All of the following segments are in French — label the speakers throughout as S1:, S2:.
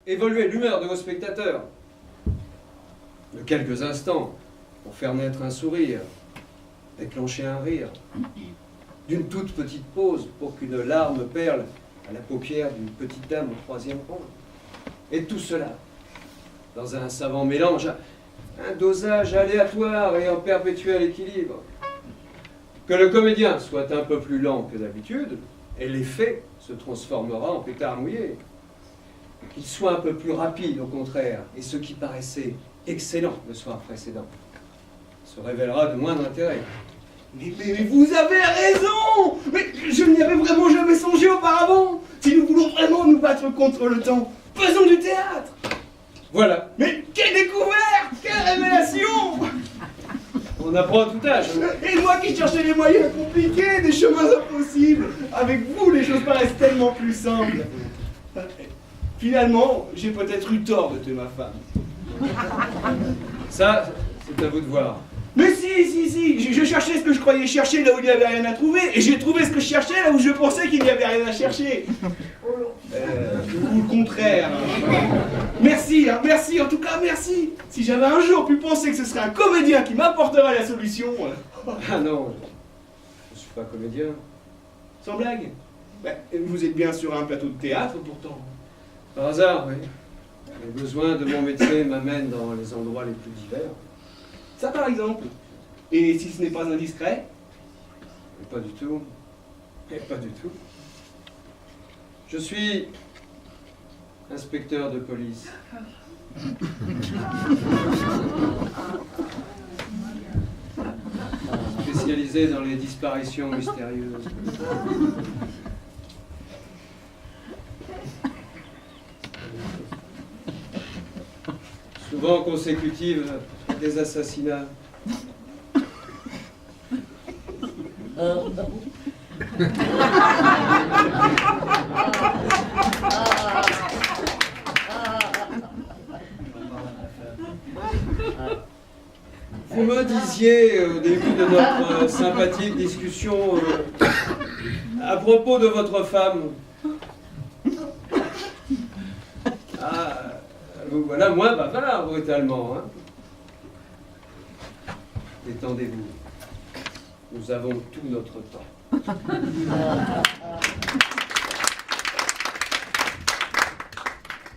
S1: évoluer l'humeur de vos spectateurs. De quelques instants, pour faire naître un sourire, déclencher un rire, d'une toute petite pause pour qu'une larme perle à la paupière d'une petite dame au 3e rang. Et tout cela, dans un savant mélange, un dosage aléatoire et en perpétuel équilibre. Que le comédien soit un peu plus lent que d'habitude, et l'effet se transformera en pétard mouillé. Qu'il soit un peu plus rapide, au contraire, et ce qui paraissait excellent le soir précédent se révélera de moindre intérêt.
S2: Mais vous avez raison! Mais je n'y avais vraiment jamais songé auparavant! Si nous voulons vraiment nous battre contre le temps, faisons du théâtre!
S1: Voilà.
S2: Mais quelle découverte! Quelle révélation!
S1: On apprend à tout âge.
S2: Et moi qui cherchais les moyens compliqués, des chemins impossibles, avec vous les choses paraissent tellement plus simples. Finalement, j'ai peut-être eu tort de tuer ma femme.
S1: Ça, c'est à vous de voir.
S2: Mais si, je cherchais ce que je croyais chercher là où il n'y avait rien à trouver, et j'ai trouvé ce que je cherchais là où je pensais qu'il n'y avait rien à chercher. Ou le contraire. Merci, en tout cas merci. Si j'avais un jour pu penser que ce serait un comédien qui m'apporterait la solution...
S1: Ah non, je ne suis pas comédien.
S2: Sans blague. Vous êtes bien sur un plateau de théâtre pourtant.
S1: Par hasard, oui. Les besoins de mon métier m'amènent dans les endroits les plus divers.
S2: Ça par exemple. Et si ce n'est pas indiscret?
S1: Pas du tout. Pas du tout. Je suis inspecteur de police. Spécialisé dans les disparitions mystérieuses. Souvent consécutives à des assassinats. Vous me disiez au début de notre sympathique discussion à propos de votre femme. Ah, vous voilà moins bavard, brutalement. Hein. Détendez-vous. Nous avons tout notre temps.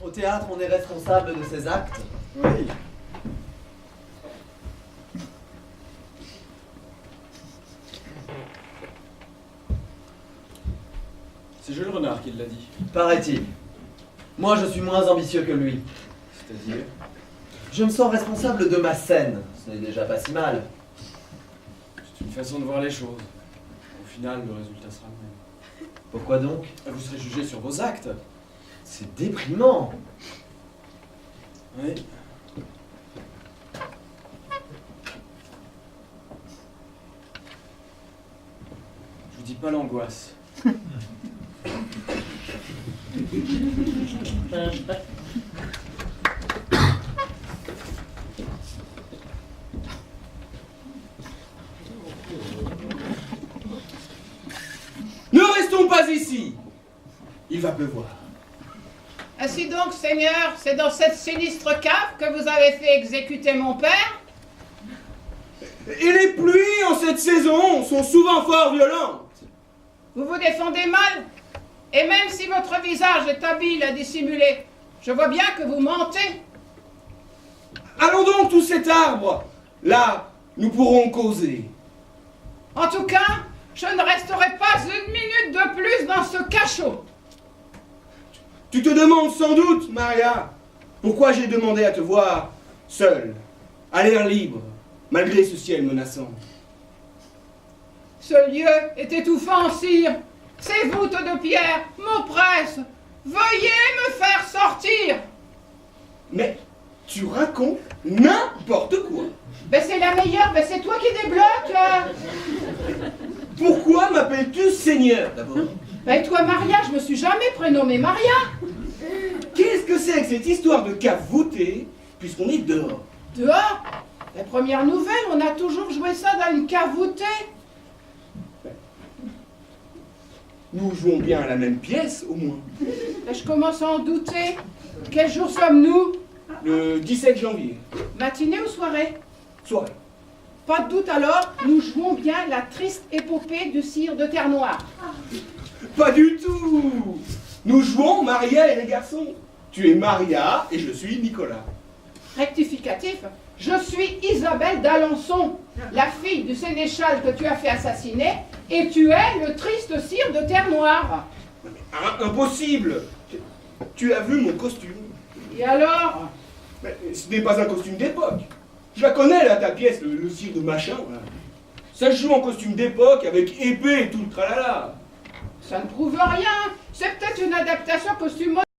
S3: Au théâtre, on est responsable de ses actes.
S1: Oui.
S4: C'est Jules Renard qui l'a dit.
S3: Paraît-il. Moi, je suis moins ambitieux que lui.
S4: C'est-à-dire?
S3: Je me sens responsable de ma scène. Ce n'est déjà pas si mal.
S4: C'est une façon de voir les choses. Au final, le résultat sera le même.
S3: Pourquoi donc?
S4: Vous serez jugé sur vos actes.
S3: C'est déprimant.
S4: Oui. Je vous dis pas l'angoisse.
S2: Ne restons pas ici. Il va pleuvoir.
S5: Ainsi donc, Seigneur, c'est dans cette sinistre cave que vous avez fait exécuter mon père?
S2: Et les pluies en cette saison sont souvent fort violentes.
S5: Vous vous défendez mal? Et même si votre visage est habile à dissimuler, je vois bien que vous mentez.
S2: Allons donc tous cet arbre. Là, nous pourrons causer.
S5: En tout cas, je ne resterai pas une minute de plus dans ce cachot.
S2: Tu te demandes sans doute, Maria, pourquoi j'ai demandé à te voir seule, à l'air libre, malgré ce ciel menaçant.
S5: Ce lieu est étouffant, sire. Ces voûtes de pierre m'oppressent. Veuillez me faire sortir.
S2: Mais tu racontes n'importe quoi.
S5: Ben c'est la meilleure, ben c'est toi qui débloques.
S2: Pourquoi m'appelles-tu Seigneur d'abord?
S5: Ben toi, Maria, je me suis jamais prénommée Maria.
S2: Qu'est-ce que c'est que cette histoire de cave voûtée, puisqu'on est dehors?
S5: Dehors? La première nouvelle, on a toujours joué ça dans une cave voûtée.
S2: Nous jouons bien à la même pièce, au moins.
S5: Ben, je commence à en douter. Quel jour sommes-nous?
S2: Le 17 janvier.
S5: Matinée ou soirée?
S2: Soirée.
S5: Pas de doute alors, nous jouons bien la triste épopée du sire de Terre-Noire.
S2: Pas du tout. Nous jouons Maria et les garçons. Tu es Maria et je suis Nicolas.
S5: Rectificatif, je suis Isabelle d'Alençon, la fille du sénéchal que tu as fait assassiner, et tu es le triste sire de Terre-Noire.
S2: Impossible. Tu as vu mon costume.
S5: Et alors?
S2: Mais ce n'est pas un costume d'époque. Je la connais là, ta pièce, le sire de machin. Là. Ça se joue en costume d'époque avec épée et tout le tralala.
S5: Ça ne prouve rien. C'est peut-être une adaptation costume